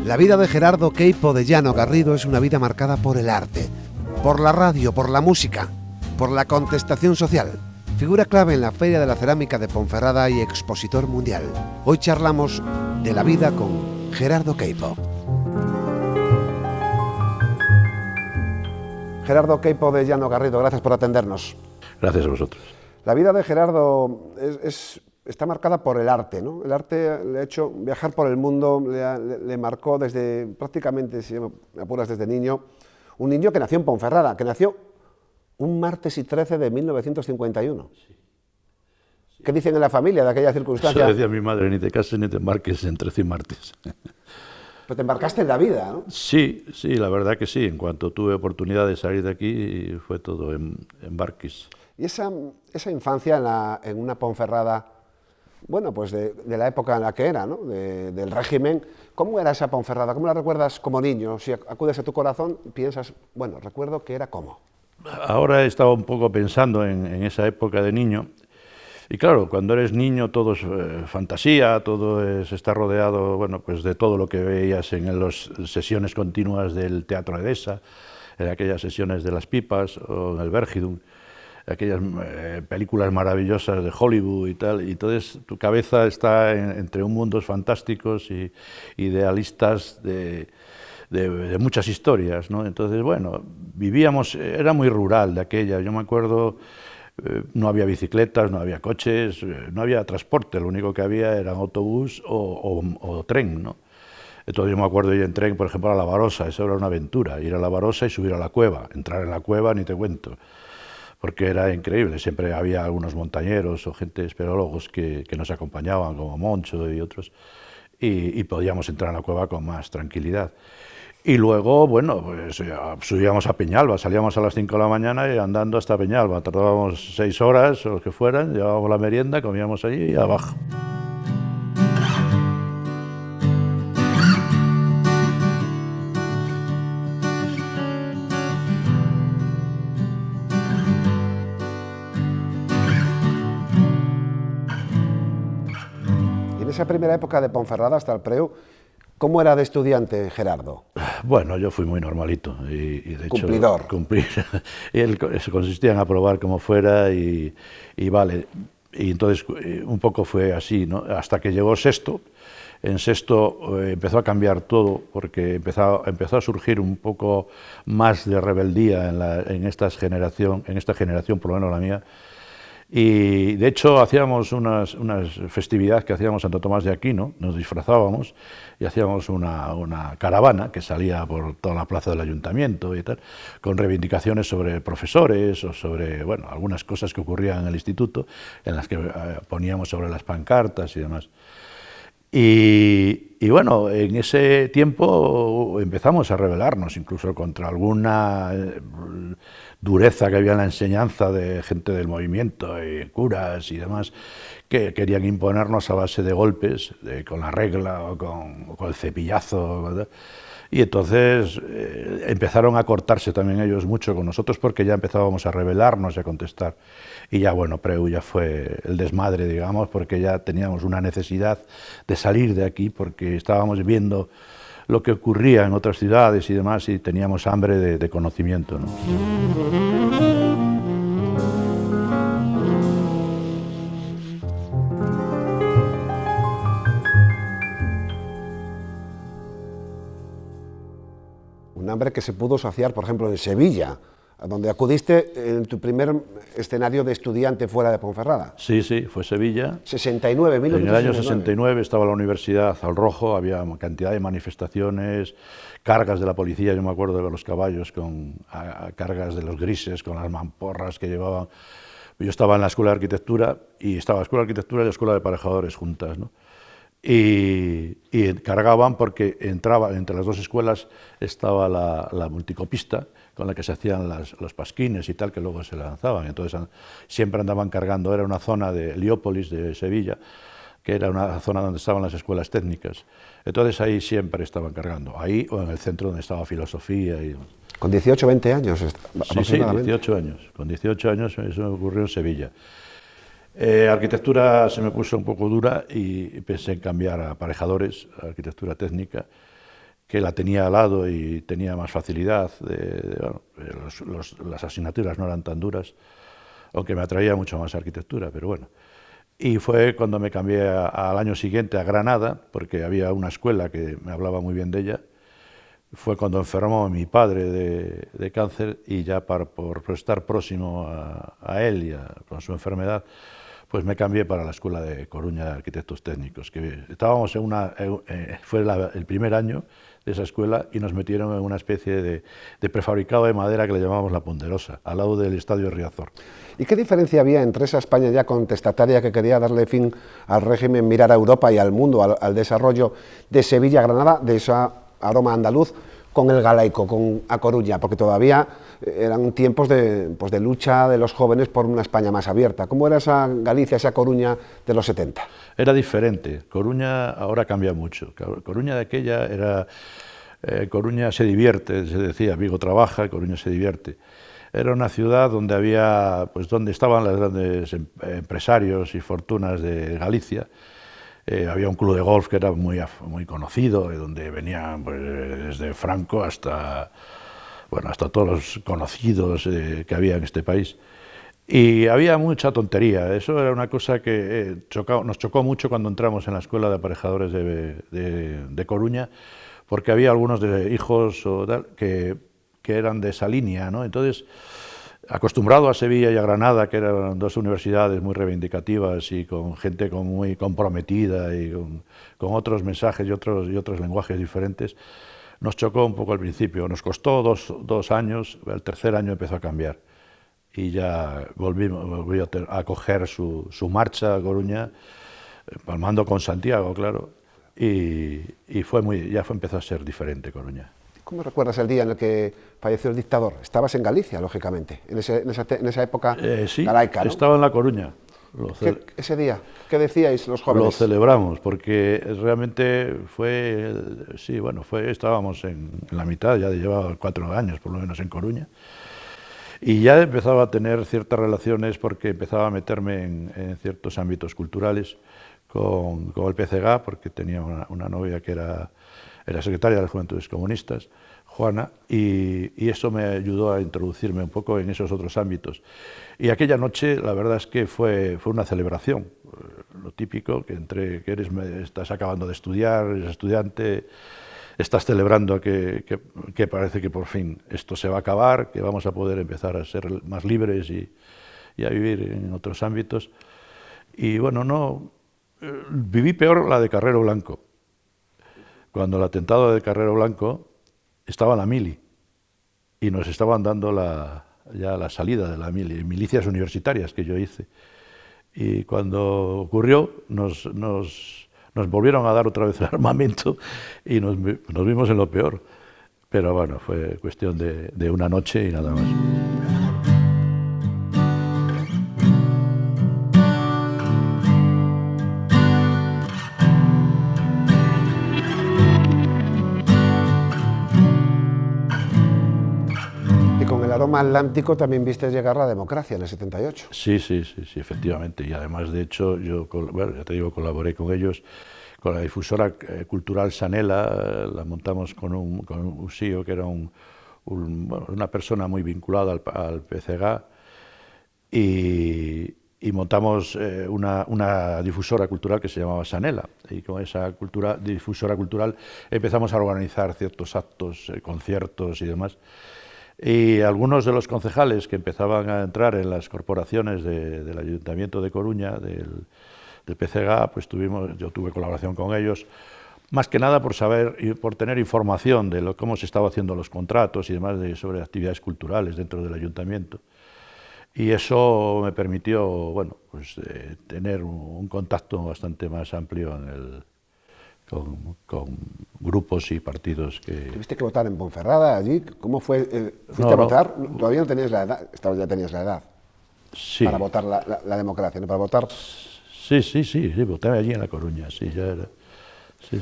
La vida de Gerardo Queipo de Llano Garrido es una vida marcada por el arte, por la radio, por la música, por la contestación social. Figura clave en la Feria de la Cerámica de Ponferrada y expositor mundial. Hoy charlamos de la vida con Gerardo Queipo. Gerardo Queipo de Llano Garrido, gracias por atendernos. Gracias a vosotros. La vida de Gerardo está marcada por el arte, ¿no? El arte le ha hecho viajar por el mundo, le marcó desde prácticamente, si me apuras, desde niño. Un niño que nació en Ponferrada, que nació un martes y 13 de 1951. Sí. ¿Qué dicen en la familia de aquella circunstancia? Eso decía mi madre, ni te cases ni te embarques en 13 y martes. Pero te embarcaste en la vida, ¿no? Sí, la verdad que sí. En cuanto tuve oportunidad de salir de aquí, fue todo embarques. Y esa infancia en una Ponferrada, bueno, pues de la época en la que era, ¿no? Del régimen, ¿cómo era esa Ponferrada? ¿Cómo la recuerdas como niño? Si acudes a tu corazón, piensas, bueno, recuerdo que era como. Ahora he estado un poco pensando en esa época de niño. Y claro, cuando eres niño todo es fantasía, está rodeado, bueno, pues de todo lo que veías en las sesiones continuas del Teatro Edesa, en aquellas sesiones de Las Pipas o en el Vergidum, aquellas películas maravillosas de Hollywood y tal, y entonces tu cabeza está entre un mundos fantásticos y idealistas de muchas historias, ¿no? Entonces, bueno, vivíamos, era muy rural de aquella, yo me acuerdo. No había bicicletas, no había coches, no había transporte, lo único que había era autobús o tren, ¿no? Entonces yo me acuerdo ir en tren, por ejemplo, a La Barosa, eso era una aventura, ir a La Barosa y subir a la cueva, entrar en la cueva ni te cuento, porque era increíble, siempre había algunos montañeros o gente, espeleólogos que nos acompañaban, como Moncho y otros, y podíamos entrar en la cueva con más tranquilidad. Y luego, bueno, pues subíamos a Peñalba, salíamos a las 5 de la mañana y andando hasta Peñalba, tardábamos 6 horas o lo que fueran, llevábamos la merienda, comíamos allí y abajo. Y en esa primera época de Ponferrada hasta el Preu, ¿cómo era de estudiante Gerardo? Bueno, yo fui muy normalito y de hecho cumplidor. Cumplir. Y él consistía en aprobar como fuera y vale. Y entonces un poco fue así, ¿no? Hasta que llegó sexto. En sexto empezó a cambiar todo porque empezó a surgir un poco más de rebeldía en esta generación, por lo menos la mía. Y de hecho hacíamos unas festividades que hacíamos Santo Tomás de Aquino, nos disfrazábamos y hacíamos una caravana que salía por toda la plaza del ayuntamiento y tal, con reivindicaciones sobre profesores o sobre, bueno, algunas cosas que ocurrían en el instituto, en las que poníamos sobre las pancartas y demás. Y bueno, en ese tiempo empezamos a rebelarnos, incluso contra alguna dureza que había en la enseñanza de gente del movimiento, y curas y demás, que querían imponernos a base de golpes, con la regla o con el cepillazo, ¿verdad? Y entonces empezaron a cortarse también ellos mucho con nosotros porque ya empezábamos a rebelarnos y a contestar. Y ya, bueno, Preu ya fue el desmadre, digamos, porque ya teníamos una necesidad de salir de aquí porque estábamos viendo lo que ocurría en otras ciudades y demás y teníamos hambre de conocimiento, ¿no? Un hambre que se pudo saciar, por ejemplo, en Sevilla, a donde acudiste en tu primer escenario de estudiante fuera de Ponferrada. Sí, fue Sevilla. 69, 1969. En el año 69 estaba la Universidad al rojo, había cantidad de manifestaciones, cargas de la policía, yo me acuerdo de los caballos, con cargas de los grises, con las mamporras que llevaban. Yo estaba en la Escuela de Arquitectura, y estaba la Escuela de Arquitectura y la Escuela de Aparejadores juntas, ¿no? Y cargaban porque entraba, entre las dos escuelas estaba la multicopista con la que se hacían los pasquines y tal, que luego se lanzaban. Entonces siempre andaban cargando, era una zona de Heliópolis, de Sevilla, que era una zona donde estaban las escuelas técnicas. Entonces ahí siempre estaban cargando, ahí o en el centro donde estaba filosofía. Con 18, 20 años aproximadamente. Sí, 18 años. Con 18 años eso ocurrió en Sevilla. Arquitectura se me puso un poco dura y pensé en cambiar a aparejadores, a arquitectura técnica, que la tenía al lado y tenía más facilidad. Bueno, las asignaturas no eran tan duras, aunque me atraía mucho más arquitectura, pero bueno. Y fue cuando me cambié al año siguiente a Granada, porque había una escuela que me hablaba muy bien de ella. Fue cuando enfermó mi padre de cáncer y ya por estar próximo a él y con su enfermedad, pues me cambié para la Escuela de Coruña de Arquitectos Técnicos, que estábamos fue el primer año de esa escuela y nos metieron en una especie de prefabricado de madera que le llamábamos La Ponderosa, al lado del Estadio Riazor. ¿Y qué diferencia había entre esa España ya contestataria que quería darle fin al régimen, mirar a Europa y al mundo, al desarrollo de Sevilla-Granada, de ese aroma andaluz, con el galaico, con A Coruña? Porque todavía eran tiempos de lucha de los jóvenes por una España más abierta. ¿Cómo era esa Galicia, esa Coruña de los 70? Era diferente. Coruña ahora cambia mucho. Coruña de aquella era... Coruña se divierte, se decía, Vigo trabaja, Coruña se divierte. Era una ciudad donde había, pues donde estaban los grandes empresarios y fortunas de Galicia. Había un club de golf que era muy conocido, donde venían pues, desde Franco hasta todos los conocidos que había en este país. Y había mucha tontería. Eso era una cosa que nos chocó mucho cuando entramos en la escuela de aparejadores de Coruña, porque había algunos hijos o tal, que eran de esa línea, ¿no? Entonces, acostumbrado a Sevilla y a Granada, que eran dos universidades muy reivindicativas y con gente muy comprometida y con otros mensajes y otros lenguajes diferentes, nos chocó un poco al principio. Nos costó dos años, el tercer año empezó a cambiar y ya volví a coger su marcha a Coruña, palmando con Santiago, claro, y empezó a ser diferente Coruña. ¿Cómo recuerdas el día en el que falleció el dictador? Estabas en Galicia, lógicamente, en esa época sí, galaica, ¿no? Estaba en La Coruña. Ese día, ¿qué decíais los jóvenes? Lo celebramos, porque realmente estábamos en la mitad, ya llevaba 4 años por lo menos en Coruña, y ya empezaba a tener ciertas relaciones porque empezaba a meterme en ciertos ámbitos culturales con el PCG, porque tenía una novia que era secretaria de las Juventudes Comunistas, Juana, y eso me ayudó a introducirme un poco en esos otros ámbitos. Y aquella noche, la verdad es que fue una celebración, lo típico, que estás acabando de estudiar, eres estudiante, estás celebrando que parece que por fin esto se va a acabar, que vamos a poder empezar a ser más libres y a vivir en otros ámbitos. Y bueno, viví peor la de Carrero Blanco. Cuando el atentado de Carrero Blanco estaba la mili y nos estaban dando ya la salida de la mili, milicias universitarias que yo hice. Y cuando ocurrió nos volvieron a dar otra vez el armamento y nos vimos en lo peor. Pero bueno, fue cuestión de una noche y nada más. Aroma atlántico también viste llegar la democracia en el 78. Sí, efectivamente. Y además, de hecho, yo, ya te digo, colaboré con ellos, con la difusora cultural Sanela, la montamos con un Usío, que era una persona muy vinculada al PCG, y montamos una difusora cultural que se llamaba Sanela, y con esa difusora cultural empezamos a organizar ciertos actos, conciertos y demás. Y algunos de los concejales que empezaban a entrar en las corporaciones del Ayuntamiento de Coruña, del PCG, pues yo tuve colaboración con ellos, más que nada por saber y por tener información de cómo se estaban haciendo los contratos y demás sobre actividades culturales dentro del Ayuntamiento. Y eso me permitió, tener un contacto bastante más amplio con grupos y partidos que... ¿Tuviste que votar en Ponferrada allí? ¿Cómo fue? ¿Fuiste a votar? Todavía no tenías la edad, ya tenías la edad. Sí. Para votar la democracia, ¿no? Para votar... Sí, voté allí en La Coruña, sí, ya era... Sí.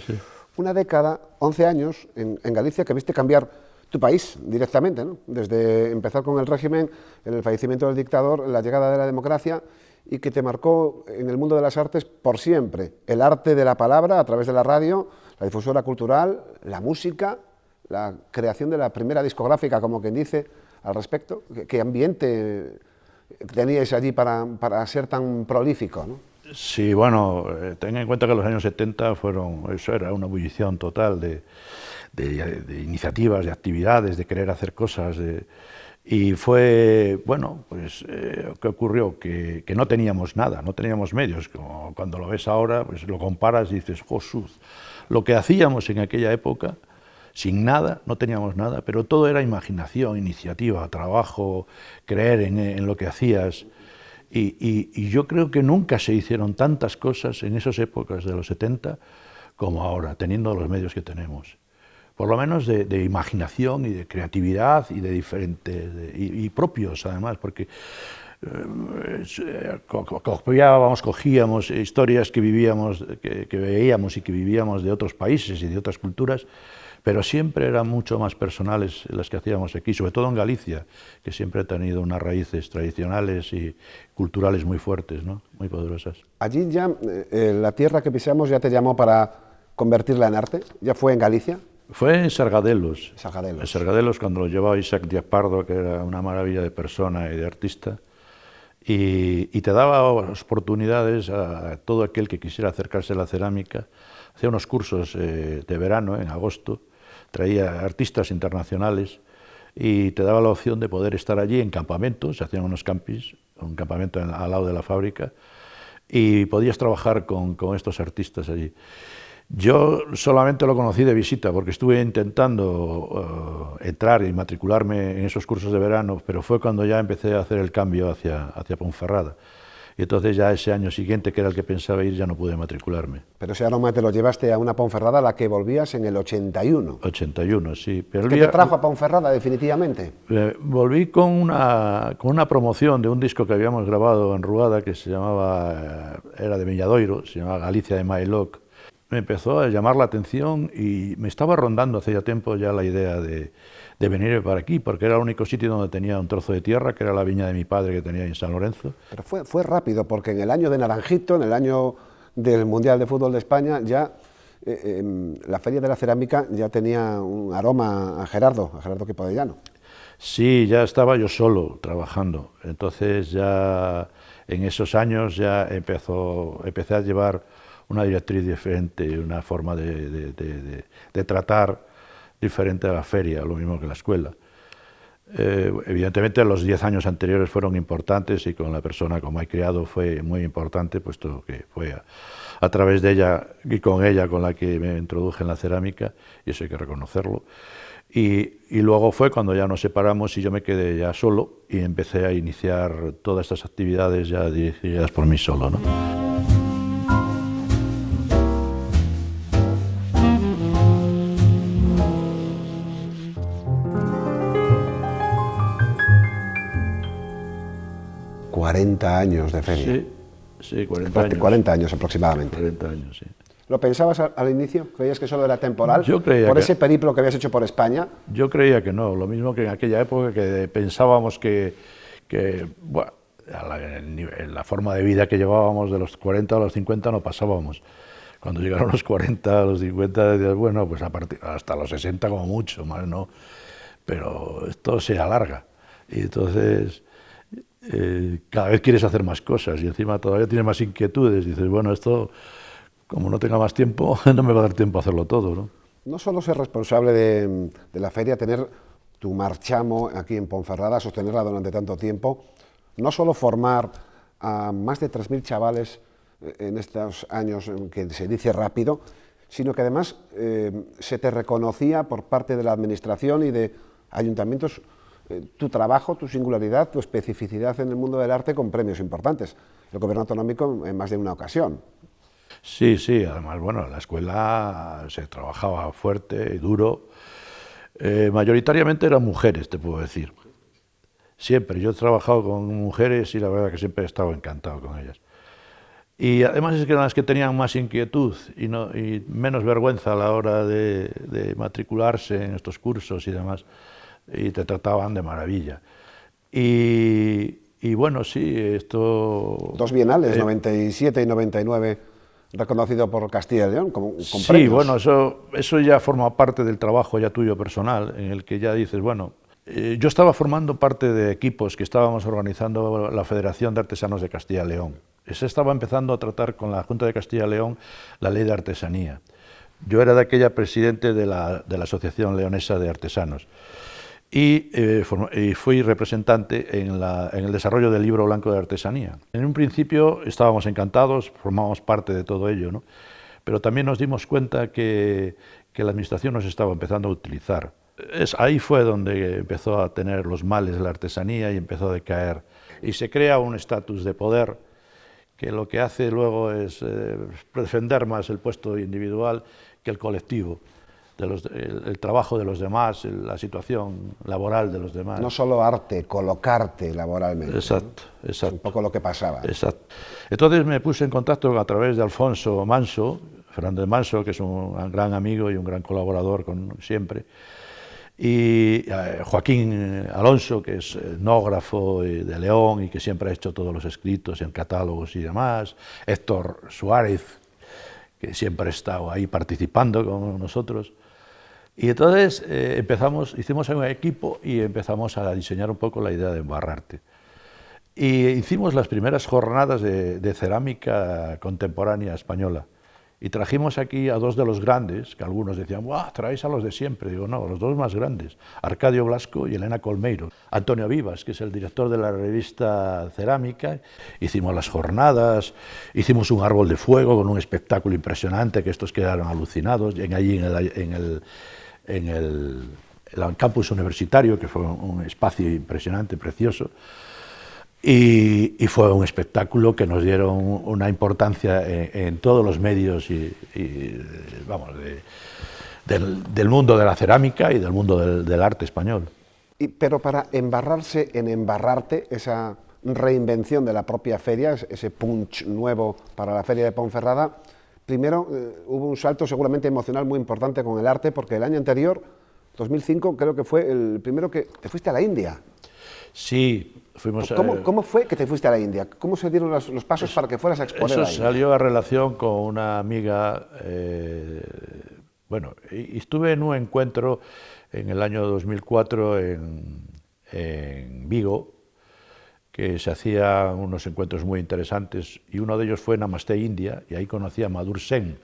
Una década, 11 años en Galicia, que viste cambiar tu país directamente, ¿no? Desde empezar con el régimen, el fallecimiento del dictador, la llegada de la democracia, y que te marcó en el mundo de las artes por siempre. El arte de la palabra a través de la radio, la difusora cultural, la música, la creación de la primera discográfica, como quien dice, al respecto. ¿Qué ambiente teníais allí para ser tan prolífico, ¿no? Sí, bueno, ten en cuenta que los años 70 eso era una ebullición total de iniciativas, de actividades, de querer hacer cosas. Y fue, bueno, pues, ¿qué ocurrió? Que no teníamos nada, no teníamos medios. Como cuando lo ves ahora, pues lo comparas y dices, ¡Josús! Lo que hacíamos en aquella época, sin nada, no teníamos nada, pero todo era imaginación, iniciativa, trabajo, creer en lo que hacías. Y yo creo que nunca se hicieron tantas cosas en esas épocas de los 70 como ahora, teniendo los medios que tenemos. Por lo menos de imaginación y de creatividad y de diferentes, y propios además, porque cogíamos historias que vivíamos, que veíamos y que vivíamos de otros países y de otras culturas, pero siempre eran mucho más personales las que hacíamos aquí, sobre todo en Galicia, que siempre ha tenido unas raíces tradicionales y culturales muy fuertes, ¿no? Muy poderosas. Allí ya, la tierra que pisamos ya te llamó para convertirla en arte, ¿ya fue en Galicia? Fue en Sargadelos. Sargadelos. En Sargadelos, cuando lo llevaba Isaac Díaz Pardo, que era una maravilla de persona y de artista, y te daba oportunidades a todo aquel que quisiera acercarse a la cerámica. Hacía unos cursos de verano, en agosto, traía artistas internacionales y te daba la opción de poder estar allí en campamentos, se hacían unos campings, un campamento al lado de la fábrica, y podías trabajar con estos artistas allí. Yo solamente lo conocí de visita, porque estuve intentando entrar y matricularme en esos cursos de verano, pero fue cuando ya empecé a hacer el cambio hacia Ponferrada. Y entonces ya ese año siguiente, que era el que pensaba ir, ya no pude matricularme. Pero ese aroma te lo llevaste a una Ponferrada a la que volvías en el 81. 81, sí. Pero ¿Qué te trajo a Ponferrada definitivamente? Volví con una promoción de un disco que habíamos grabado en Ruada, que se llamaba, era de Villadoiro, se llamaba Galicia de Mailoc. Me empezó a llamar la atención y me estaba rondando hace ya tiempo ya la idea de venir para aquí, porque era el único sitio donde tenía un trozo de tierra, que era la viña de mi padre que tenía en San Lorenzo. Pero fue rápido, porque en el año de Naranjito, en el año del Mundial de Fútbol de España, ya la Feria de la Cerámica ya tenía un aroma a Gerardo Quipodellano. Sí, ya estaba yo solo trabajando, entonces ya en esos años ya empecé a llevar una directriz diferente, una forma de tratar diferente a la feria, lo mismo que la escuela. Evidentemente los 10 años anteriores fueron importantes y con la persona con Mike Criado fue muy importante, puesto que fue a través de ella y con ella con la que me introduje en la cerámica, y eso hay que reconocerlo. Y luego fue cuando ya nos separamos y yo me quedé ya solo y empecé a iniciar todas estas actividades ya dirigidas por mí solo, ¿no? 40 años de feria. Sí, 40 años. 40 años aproximadamente. 40 años, sí. ¿Lo pensabas al inicio? ¿Creías que solo era temporal? Yo creía ¿Por que ese periplo que habías hecho por España? Yo creía que no, lo mismo que en aquella época, que pensábamos que bueno, la forma de vida que llevábamos de los 40 a los 50 no pasábamos. Cuando llegaron los 40 a los 50, decías, bueno, pues hasta los 60 como mucho, más no, pero esto se alarga. Y entonces cada vez quieres hacer más cosas y encima todavía tienes más inquietudes. Dices, bueno, esto, como no tenga más tiempo, no me va a dar tiempo a hacerlo todo, ¿no? No solo ser responsable de la feria, tener tu marchamo aquí en Ponferrada, sostenerla durante tanto tiempo, no solo formar a más de 3.000 chavales en estos años en que se dice rápido, sino que además se te reconocía por parte de la administración y de ayuntamientos tu trabajo, tu singularidad, tu especificidad en el mundo del arte con premios importantes. El gobierno autonómico en más de una ocasión. Sí, sí, además, bueno, la escuela se trabajaba fuerte y duro. Mayoritariamente eran mujeres, te puedo decir. Siempre, yo he trabajado con mujeres y la verdad que siempre he estado encantado con ellas. Y además es que eran las que tenían más inquietud y menos vergüenza a la hora de matricularse en estos cursos y demás, y te trataban de maravilla. Y Y bueno, sí, esto... Dos bienales, 97 y 99, reconocido por Castilla y León con Sí, premios. bueno, eso ya forma parte del trabajo ya tuyo personal, en el que ya dices, bueno, yo estaba formando parte de equipos que estábamos organizando la Federación de Artesanos de Castilla y León. Se estaba empezando a tratar con la Junta de Castilla y León la ley de artesanía. Yo era de aquella presidente de la Asociación Leonesa de Artesanos y fui representante en el desarrollo del libro blanco de artesanía. En un principio estábamos encantados, formábamos parte de todo ello, ¿no? Pero también nos dimos cuenta que la administración nos estaba empezando a utilizar. Ahí fue donde empezó a tener los males la artesanía y empezó a decaer. Y se crea un estatus de poder que lo que hace luego es defender más el puesto individual que el colectivo, el trabajo de los demás, la situación laboral de los demás. No solo arte, colocarte laboralmente. Exacto, exacto. Es un poco lo que pasaba. Exacto. Entonces me puse en contacto a través de Alfonso Manso, Fernández Manso, que es un gran amigo y un gran colaborador siempre, y Joaquín Alonso, que es etnógrafo de León y que siempre ha hecho todos los escritos en catálogos y demás, Héctor Suárez, que siempre ha estado ahí participando con nosotros. Y entonces hicimos un equipo y empezamos a diseñar un poco la idea de Embarrarte. Y hicimos las primeras jornadas de cerámica contemporánea española. Y trajimos aquí a dos de los grandes, que algunos decían, ¡guau, traéis a los de siempre! Digo, no, los dos más grandes, Arcadio Blasco y Elena Colmeiro. Antonio Vivas, que es el director de la revista Cerámica, hicimos las jornadas, hicimos un árbol de fuego con un espectáculo impresionante, que estos quedaron alucinados, allí en el campus universitario, que fue un espacio impresionante, precioso. Y fue un espectáculo que nos dieron una importancia en todos los medios vamos, del mundo de la cerámica y del mundo del arte español. Pero para embarrarse en Embarrarte, esa reinvención de la propia feria, ese punch nuevo para la feria de Ponferrada, primero hubo un salto seguramente emocional muy importante con el arte, porque el año anterior, 2005, creo que fue el primero que te fuiste a la India. Sí, fuimos ¿Cómo fue que te fuiste a la India? ¿Cómo se dieron los pasos para que fueras a exponer Eso ahí? salió a relación con una amiga. Bueno, estuve en un encuentro en el año 2004 en Vigo, que se hacían unos encuentros muy interesantes, y uno de ellos fue Namaste India, y ahí conocí a Madhur Sen.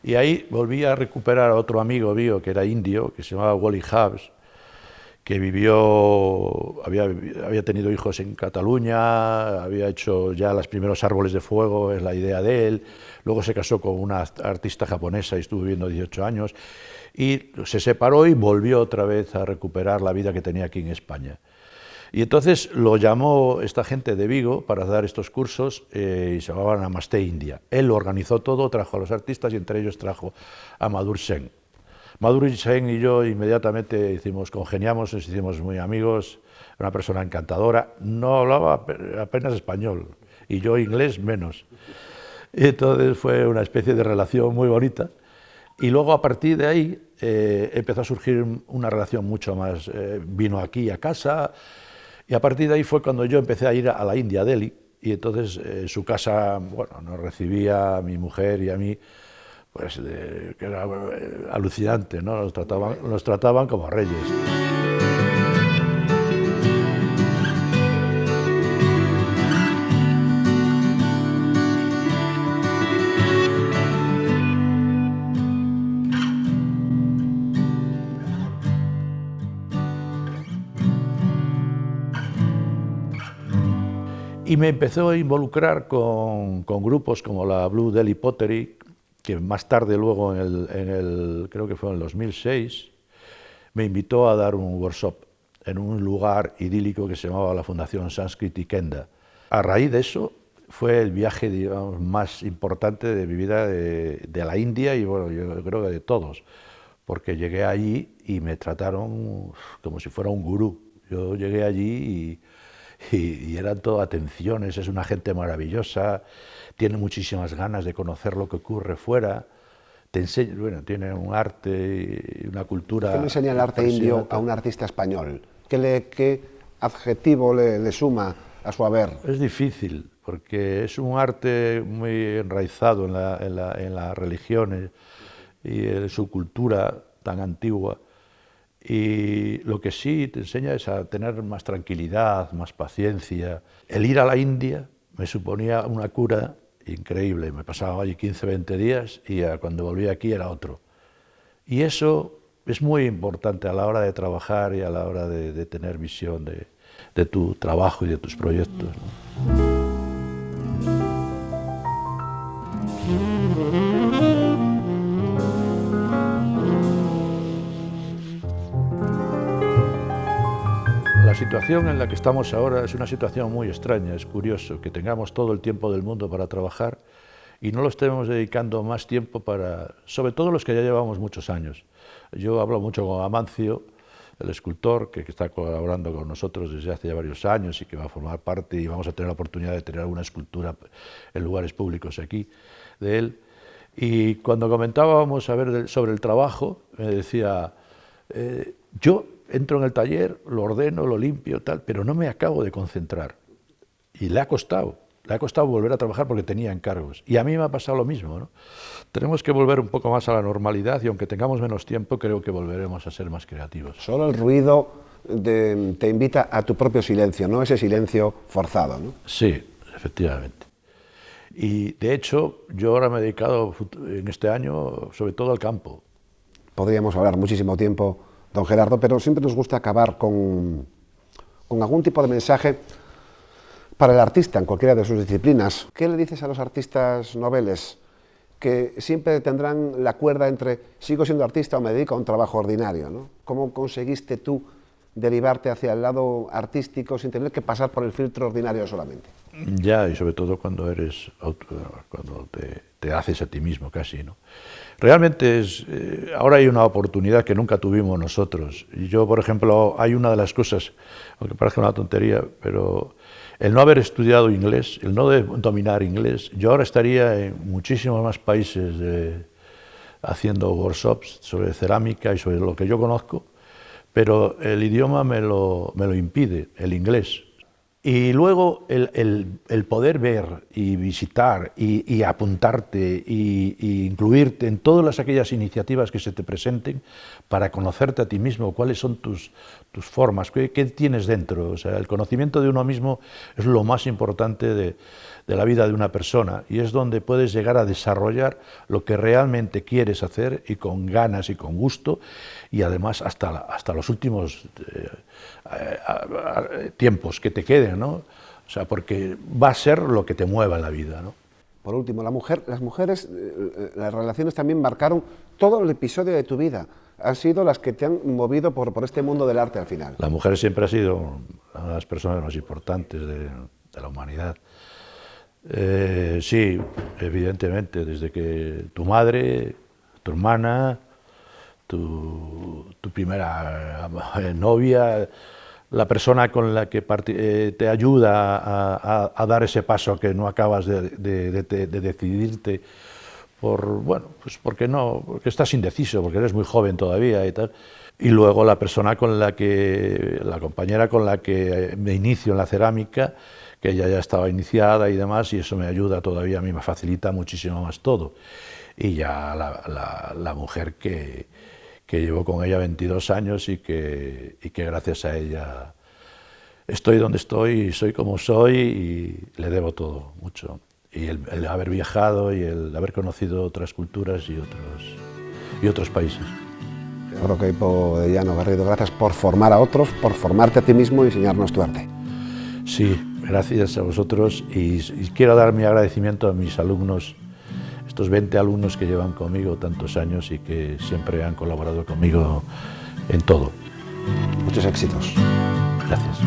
Y ahí volví a recuperar a otro amigo mío que era indio, que se llamaba Wally Habs, que había tenido hijos en Cataluña, había hecho ya los primeros árboles de fuego, es la idea de él, luego se casó con una artista japonesa y estuvo viviendo 18 años, y se separó y volvió otra vez a recuperar la vida que tenía aquí en España. Y entonces lo llamó esta gente de Vigo para dar estos cursos y se llamaban Namaste India. Él lo organizó todo, trajo a los artistas y entre ellos trajo a Madhur Sen. Madhur Sen y yo inmediatamente congeniamos, nos hicimos muy amigos, una persona encantadora, no hablaba apenas español y yo inglés menos. Y entonces fue una especie de relación muy bonita y luego a partir de ahí empezó a surgir una relación mucho más, vino aquí a casa y a partir de ahí fue cuando yo empecé a ir a la India, a Delhi, y entonces su casa, bueno, nos recibía a mi mujer y a mí, pues que era alucinante, ¿no? Nos trataban como reyes. Y me empezó a involucrar con grupos como la Blue Delhi Pottery, que más tarde luego, creo que fue en el 2006, me invitó a dar un workshop en un lugar idílico que se llamaba la Fundación Sanskriti Kenda. A raíz de eso fue el viaje, digamos, más importante de mi vida de la India y bueno, yo creo que de todos, porque llegué allí y me trataron como si fuera un gurú. Yo llegué allí y eran todo atenciones, es una gente maravillosa, tiene muchísimas ganas de conocer lo que ocurre fuera, te enseña, bueno, tiene un arte y una cultura. ¿Qué le enseña el arte indio a un artista español? ¿Qué adjetivo le suma a su haber? Es difícil, porque es un arte muy enraizado en las religiones y en su cultura tan antigua. Y lo que sí te enseña es a tener más tranquilidad, más paciencia. El ir a la India me suponía una cura increíble. Me pasaba allí 15, 20 días y cuando volví aquí era otro. Y eso es muy importante a la hora de trabajar y a la hora de tener visión de tu trabajo y de tus proyectos, ¿no? La situación en la que estamos ahora es una situación muy extraña. Es curioso que tengamos todo el tiempo del mundo para trabajar y no lo estemos dedicando más tiempo para, sobre todo los que ya llevamos muchos años. Yo hablo mucho con Amancio, el escultor, que está colaborando con nosotros desde hace ya varios años y que va a formar parte, y vamos a tener la oportunidad de tener alguna escultura en lugares públicos aquí de él. Y cuando comentábamos sobre el trabajo, me decía, yo entro en el taller, lo ordeno, lo limpio, tal, pero no me acabo de concentrar. Y le ha costado volver a trabajar porque tenía encargos. Y a mí me ha pasado lo mismo, ¿no? Tenemos que volver un poco más a la normalidad y aunque tengamos menos tiempo, creo que volveremos a ser más creativos. Solo el ruido te invita a tu propio silencio, no ese silencio forzado, ¿no? Sí, efectivamente. Y de hecho, yo ahora me he dedicado en este año sobre todo al campo. Podríamos hablar muchísimo tiempo, don Gerardo, pero siempre nos gusta acabar con algún tipo de mensaje para el artista en cualquiera de sus disciplinas. ¿Qué le dices a los artistas noveles que siempre tendrán la cuerda entre sigo siendo artista o me dedico a un trabajo ordinario, ¿no? ¿Cómo conseguiste tú derivarte hacia el lado artístico sin tener que pasar por el filtro ordinario solamente? Ya, y sobre todo cuando cuando te haces a ti mismo casi, ¿no? Realmente ahora hay una oportunidad que nunca tuvimos nosotros. Y yo, por ejemplo, hay una de las cosas, aunque parezca una tontería, pero el no haber estudiado inglés, el no dominar inglés, yo ahora estaría en muchísimos más países haciendo workshops sobre cerámica y sobre lo que yo conozco, pero el idioma me lo impide, el inglés. Y luego el poder ver y visitar y apuntarte y incluirte en todas aquellas iniciativas que se te presenten para conocerte a ti mismo, cuáles son tus formas, qué tienes dentro. O sea, el conocimiento de uno mismo es lo más importante de la vida de una persona y es donde puedes llegar a desarrollar lo que realmente quieres hacer y con ganas y con gusto y además hasta los últimos tiempos que te queden, ¿no? O sea, porque va a ser lo que te mueva en la vida, ¿no? Por último, las mujeres, las relaciones también marcaron todo el episodio de tu vida. Han sido las que te han movido por este mundo del arte al final. La mujer siempre ha sido una de las personas más importantes de la humanidad. Sí, evidentemente, desde que tu madre, tu hermana, tu primera novia, la persona con la que te ayuda a dar ese paso que no acabas de decidirte bueno, pues porque estás indeciso, porque eres muy joven todavía y tal. Y luego la compañera con la que me inicio en la cerámica, que ella ya estaba iniciada y demás, y eso me ayuda todavía, a mí me facilita muchísimo más todo. Y ya la mujer que llevo con ella 22 años y que gracias a ella estoy donde estoy, soy como soy y le debo todo, mucho. Y el haber viajado y el haber conocido otras culturas y otros países. Gerardo Queipo de Llano Garrido, gracias por formar a otros, por formarte a ti mismo y enseñarnos tu arte. Sí, gracias a vosotros y quiero dar mi agradecimiento a mis alumnos, estos 20 alumnos que llevan conmigo tantos años y que siempre han colaborado conmigo en todo. Muchos éxitos. Gracias.